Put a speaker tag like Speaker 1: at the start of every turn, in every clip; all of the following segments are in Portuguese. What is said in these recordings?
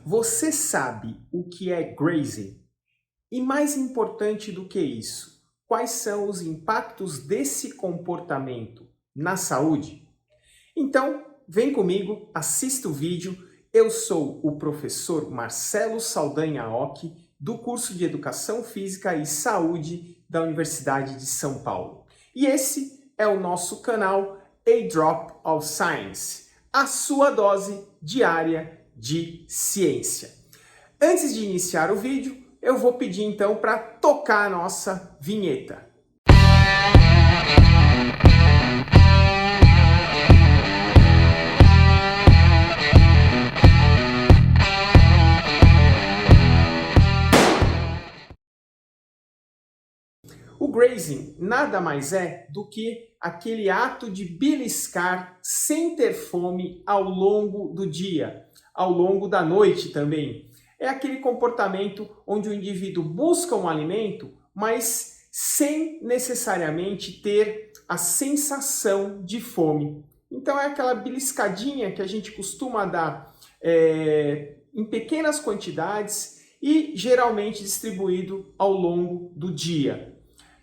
Speaker 1: Você sabe o que é grazing? E mais importante do que isso, quais são os impactos desse comportamento na saúde? Então, vem comigo, assista o vídeo. Eu sou o professor Marcelo Saldanha Occhi, do curso de Educação Física e Saúde da Universidade de São Paulo. E esse é o nosso canal A Drop of Science, a sua dose diária de ciência. Antes de iniciar o vídeo, eu vou pedir então para tocar a nossa vinheta. O grazing nada mais é do que aquele ato de beliscar sem ter fome ao longo do dia, ao longo da noite também. É aquele comportamento onde o indivíduo busca um alimento, mas sem necessariamente ter a sensação de fome. Então é aquela beliscadinha que a gente costuma dar em pequenas quantidades e geralmente distribuído ao longo do dia.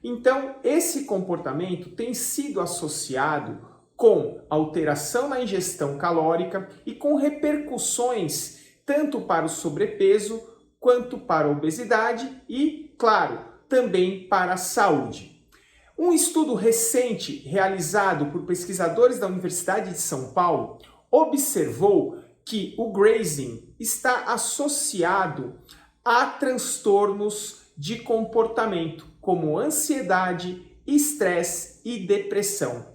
Speaker 1: Então, esse comportamento tem sido associado com alteração na ingestão calórica e com repercussões tanto para o sobrepeso quanto para a obesidade e, claro, também para a saúde. Um estudo recente realizado por pesquisadores da Universidade de São Paulo observou que o grazing está associado a transtornos de comportamento, como ansiedade, estresse e depressão.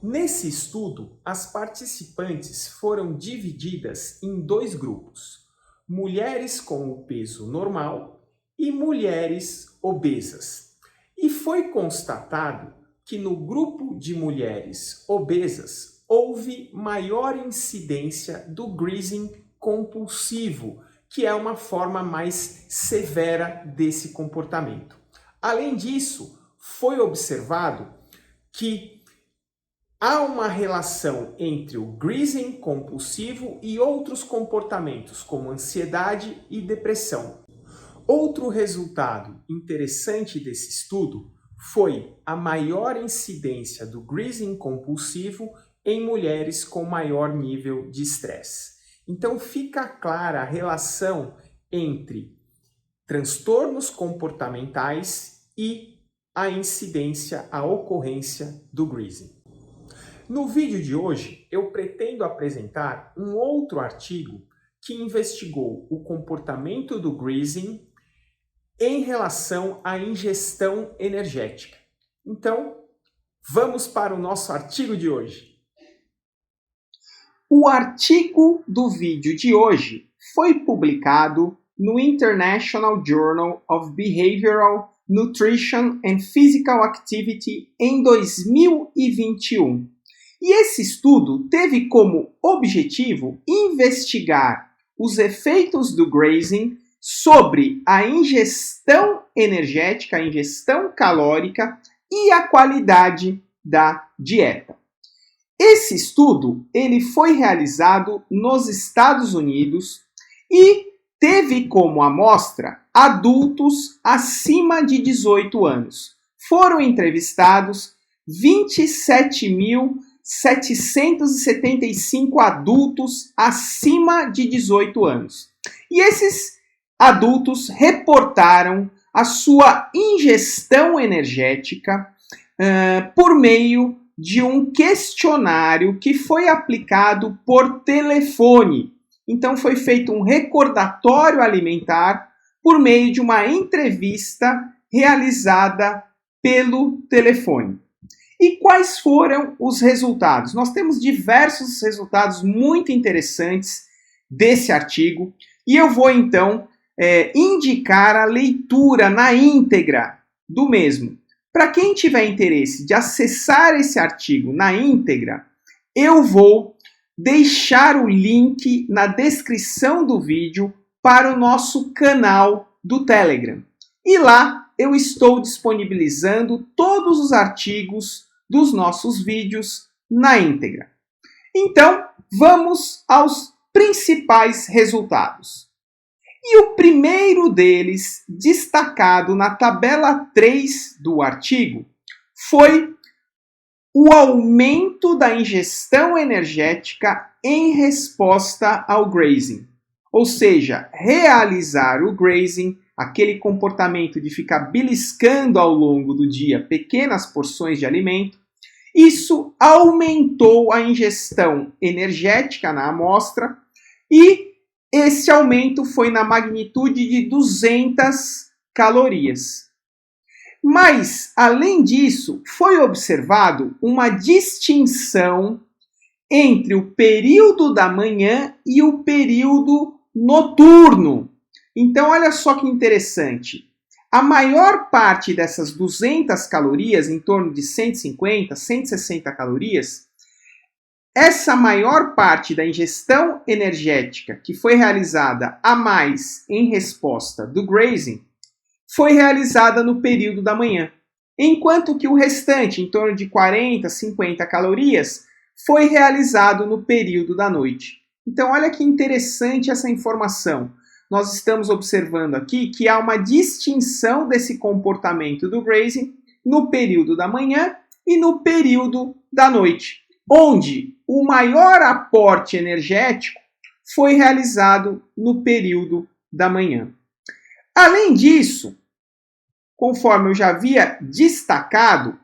Speaker 1: Nesse estudo, as participantes foram divididas em dois grupos: mulheres com o peso normal e mulheres obesas. E foi constatado que no grupo de mulheres obesas houve maior incidência do grazing compulsivo, que é uma forma mais severa desse comportamento. Além disso, foi observado que há uma relação entre o grazing compulsivo e outros comportamentos, como ansiedade e depressão. Outro resultado interessante desse estudo foi a maior incidência do grazing compulsivo em mulheres com maior nível de estresse. Então fica clara a relação entre transtornos comportamentais e a incidência, a ocorrência do grazing. No vídeo de hoje, eu pretendo apresentar um outro artigo que investigou o comportamento do grazing em relação à ingestão energética. Então, vamos para o nosso artigo de hoje. O artigo do vídeo de hoje foi publicado no International Journal of Behavioral Nutrition and Physical Activity em 2021. E esse estudo teve como objetivo investigar os efeitos do grazing sobre a ingestão energética, a ingestão calórica e a qualidade da dieta. Esse estudo ele foi realizado nos Estados Unidos e teve como amostra adultos acima de 18 anos. Foram entrevistados 27.775 adultos acima de 18 anos. E esses adultos reportaram a sua ingestão energética por meio de um questionário que foi aplicado por telefone. Então foi feito um recordatório alimentar por meio de uma entrevista realizada pelo telefone. E quais foram os resultados? Nós temos diversos resultados muito interessantes desse artigo e eu vou então indicar a leitura na íntegra do mesmo. Para quem tiver interesse de acessar esse artigo na íntegra, eu vou deixar o link na descrição do vídeo para o nosso canal do Telegram. E lá eu estou disponibilizando todos os artigos dos nossos vídeos na íntegra. Então, vamos aos principais resultados. E o primeiro deles, destacado na tabela 3 do artigo, foi o aumento da ingestão energética em resposta ao grazing. Ou seja, realizar o grazing, aquele comportamento de ficar beliscando ao longo do dia pequenas porções de alimento, isso aumentou a ingestão energética na amostra e esse aumento foi na magnitude de 200 calorias. Mas, além disso, foi observado uma distinção entre o período da manhã e o período noturno. Então, olha só que interessante. A maior parte dessas 200 calorias, em torno de 150, 160 calorias, essa maior parte da ingestão energética que foi realizada a mais em resposta do grazing foi realizada no período da manhã, enquanto que o restante, em torno de 40, 50 calorias, foi realizado no período da noite. Então, olha que interessante essa informação. Nós estamos observando aqui que há uma distinção desse comportamento do grazing no período da manhã e no período da noite, onde o maior aporte energético foi realizado no período da manhã. Além disso, conforme eu já havia destacado,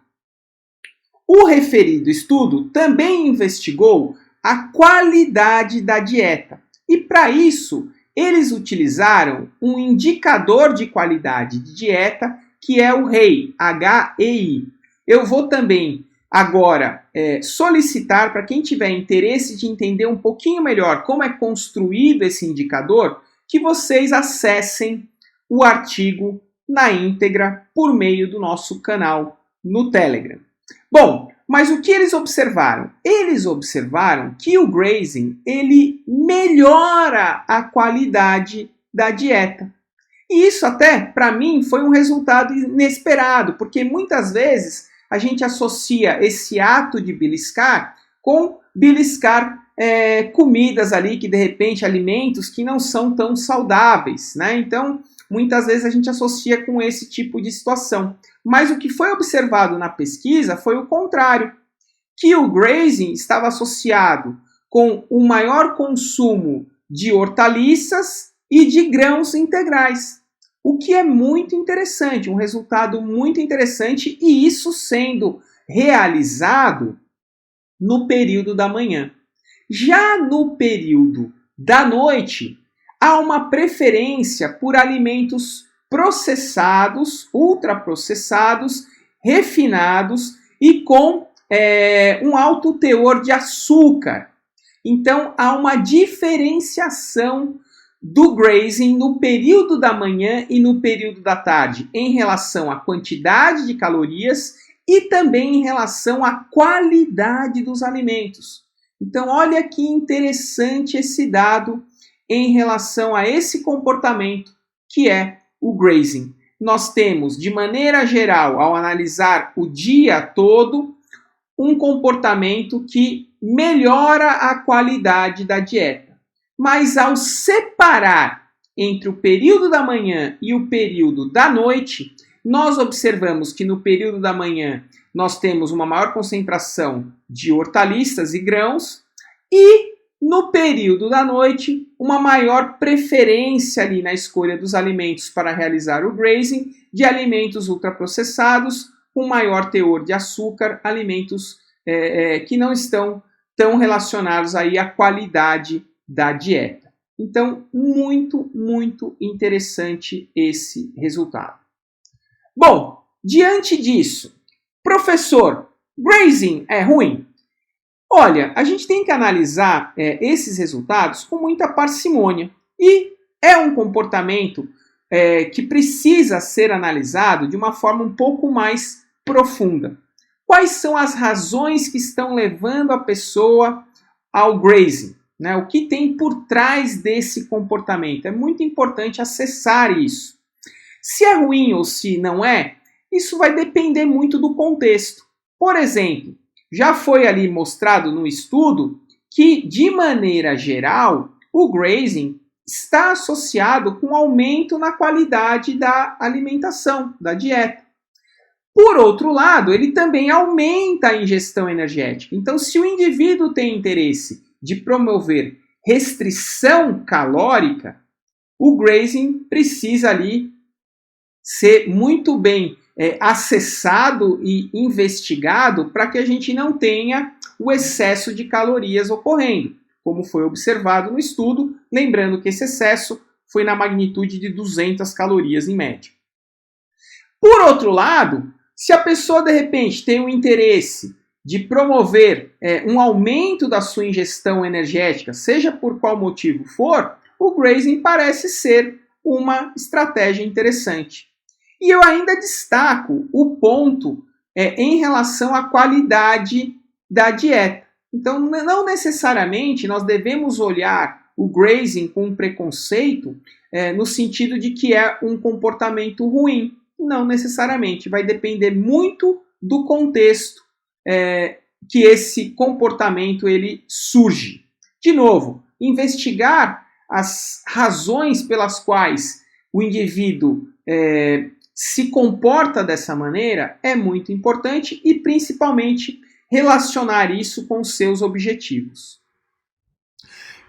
Speaker 1: o referido estudo também investigou a qualidade da dieta. E para isso, eles utilizaram um indicador de qualidade de dieta, que é o HEI, H-E-I. Eu vou também agora solicitar para quem tiver interesse de entender um pouquinho melhor como é construído esse indicador, que vocês acessem o artigo na íntegra por meio do nosso canal no Telegram. Bom, mas o que eles observaram? Eles observaram que o grazing, ele melhora a qualidade da dieta. E isso até, para mim, foi um resultado inesperado, porque muitas vezes a gente associa esse ato de beliscar com beliscar comidas ali, que de repente, alimentos que não são tão saudáveis, né? Então, muitas vezes a gente associa com esse tipo de situação. Mas o que foi observado na pesquisa foi o contrário, que o grazing estava associado com o maior consumo de hortaliças e de grãos integrais, o que é muito interessante, um resultado muito interessante, e isso sendo realizado no período da manhã. Já no período da noite, há uma preferência por alimentos processados, ultraprocessados, refinados e com um alto teor de açúcar. Então, há uma diferenciação do grazing no período da manhã e no período da tarde, em relação à quantidade de calorias e também em relação à qualidade dos alimentos. Então, olha que interessante esse dado em relação a esse comportamento que é o grazing. Nós temos, de maneira geral, ao analisar o dia todo, um comportamento que melhora a qualidade da dieta. Mas ao separar entre o período da manhã e o período da noite, nós observamos que no período da manhã nós temos uma maior concentração de hortaliças e grãos e no período da noite, uma maior preferência ali na escolha dos alimentos para realizar o grazing, de alimentos ultraprocessados, com maior teor de açúcar, alimentos que não estão tão relacionados aí à qualidade da dieta. Então, muito, muito interessante esse resultado. Bom, diante disso, professor, grazing é ruim? Olha, a gente tem que analisar esses resultados com muita parcimônia e é um comportamento que precisa ser analisado de uma forma um pouco mais profunda. Quais são as razões que estão levando a pessoa ao grazing? Né? O que tem por trás desse comportamento? É muito importante acessar isso. Se é ruim ou se não é, isso vai depender muito do contexto. Por exemplo, já foi ali mostrado no estudo que, de maneira geral, o grazing está associado com aumento na qualidade da alimentação, da dieta. Por outro lado, ele também aumenta a ingestão energética. Então, se o indivíduo tem interesse de promover restrição calórica, o grazing precisa ali ser muito bem acessado e investigado para que a gente não tenha o excesso de calorias ocorrendo, como foi observado no estudo, lembrando que esse excesso foi na magnitude de 200 calorias em média. Por outro lado, se a pessoa de repente tem o interesse de promover um aumento da sua ingestão energética, seja por qual motivo for, o grazing parece ser uma estratégia interessante. E eu ainda destaco o ponto em relação à qualidade da dieta. Então, não necessariamente nós devemos olhar o grazing com um preconceito no sentido de que é um comportamento ruim. Não necessariamente. Vai depender muito do contexto que esse comportamento ele surge. De novo, investigar as razões pelas quais o indivíduo se comporta dessa maneira é muito importante e, principalmente, relacionar isso com seus objetivos.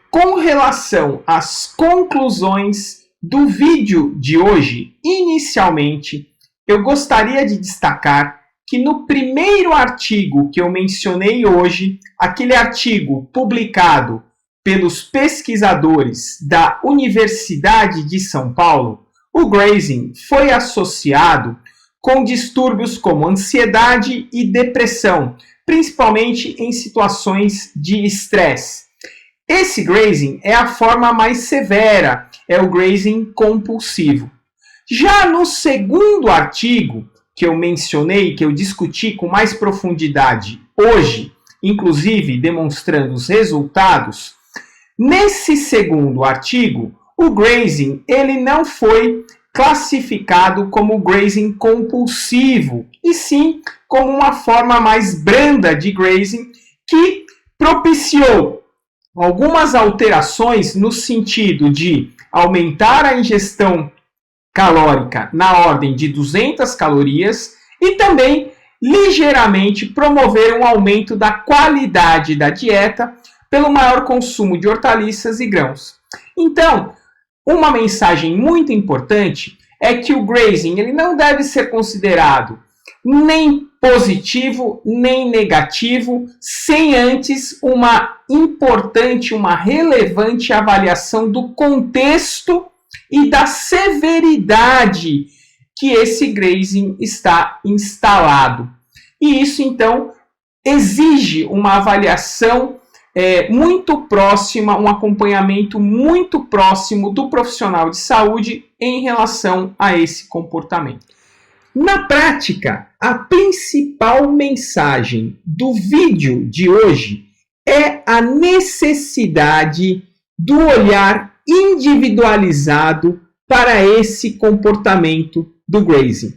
Speaker 1: Com relação às conclusões do vídeo de hoje, inicialmente, eu gostaria de destacar que no primeiro artigo que eu mencionei hoje, aquele artigo publicado pelos pesquisadores da Universidade de São Paulo, o grazing foi associado com distúrbios como ansiedade e depressão, principalmente em situações de estresse. Esse grazing é a forma mais severa, é o grazing compulsivo. Já no segundo artigo que eu mencionei, que eu discuti com mais profundidade hoje, inclusive demonstrando os resultados, nesse segundo artigo, o grazing ele não foi classificado como grazing compulsivo, e sim como uma forma mais branda de grazing que propiciou algumas alterações no sentido de aumentar a ingestão calórica na ordem de 200 calorias e também ligeiramente promover um aumento da qualidade da dieta pelo maior consumo de hortaliças e grãos. Então, uma mensagem muito importante é que o grazing ele não deve ser considerado nem positivo, nem negativo, sem antes uma importante, uma relevante avaliação do contexto e da severidade que esse grazing está instalado. E isso, então, exige uma avaliação muito próxima, um acompanhamento muito próximo do profissional de saúde em relação a esse comportamento. Na prática, a principal mensagem do vídeo de hoje é a necessidade do olhar individualizado para esse comportamento do grazing,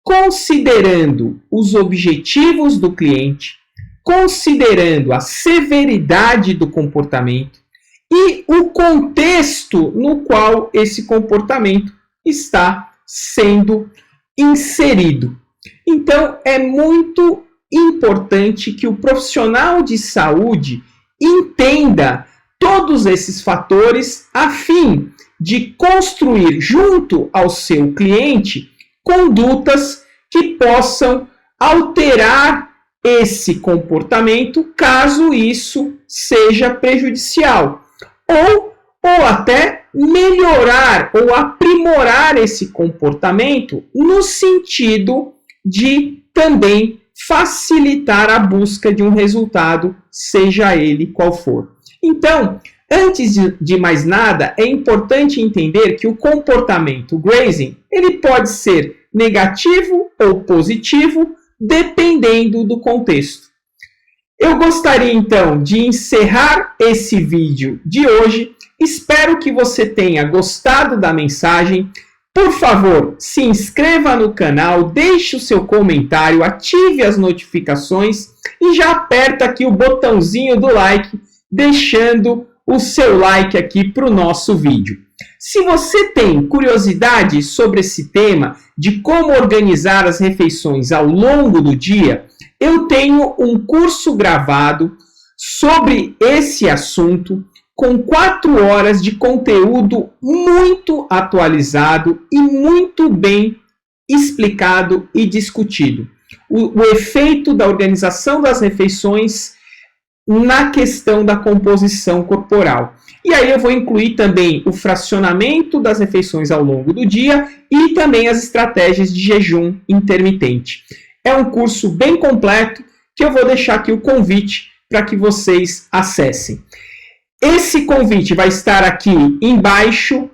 Speaker 1: considerando os objetivos do cliente, considerando a severidade do comportamento e o contexto no qual esse comportamento está sendo inserido. Então, é muito importante que o profissional de saúde entenda todos esses fatores a fim de construir junto ao seu cliente condutas que possam alterar esse comportamento caso isso seja prejudicial ou até melhorar ou aprimorar esse comportamento no sentido de também facilitar a busca de um resultado, seja ele qual for. Então, antes de mais nada, é importante entender que o comportamento grazing, ele pode ser negativo ou positivo, dependendo do contexto. Eu gostaria então de encerrar esse vídeo de hoje. Espero que você tenha gostado da mensagem. Por favor, se inscreva no canal, deixe o seu comentário, ative as notificações e já aperta aqui o botãozinho do like, deixando o seu like aqui para o nosso vídeo. Se você tem curiosidade sobre esse tema de como organizar as refeições ao longo do dia, eu tenho um curso gravado sobre esse assunto com 4 horas de conteúdo muito atualizado e muito bem explicado e discutido. O efeito da organização das refeições na questão da composição corporal. E aí eu vou incluir também o fracionamento das refeições ao longo do dia e também as estratégias de jejum intermitente. É um curso bem completo que eu vou deixar aqui o convite para que vocês acessem. Esse convite vai estar aqui embaixo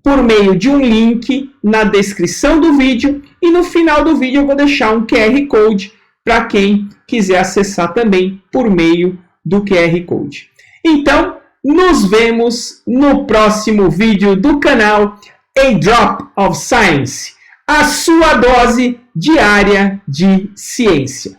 Speaker 1: por meio de um link na descrição do vídeo e no final do vídeo eu vou deixar um QR Code para quem quiser acessar também por meio do QR Code. Então, nos vemos no próximo vídeo do canal A Drop of Science, a sua dose diária de ciência.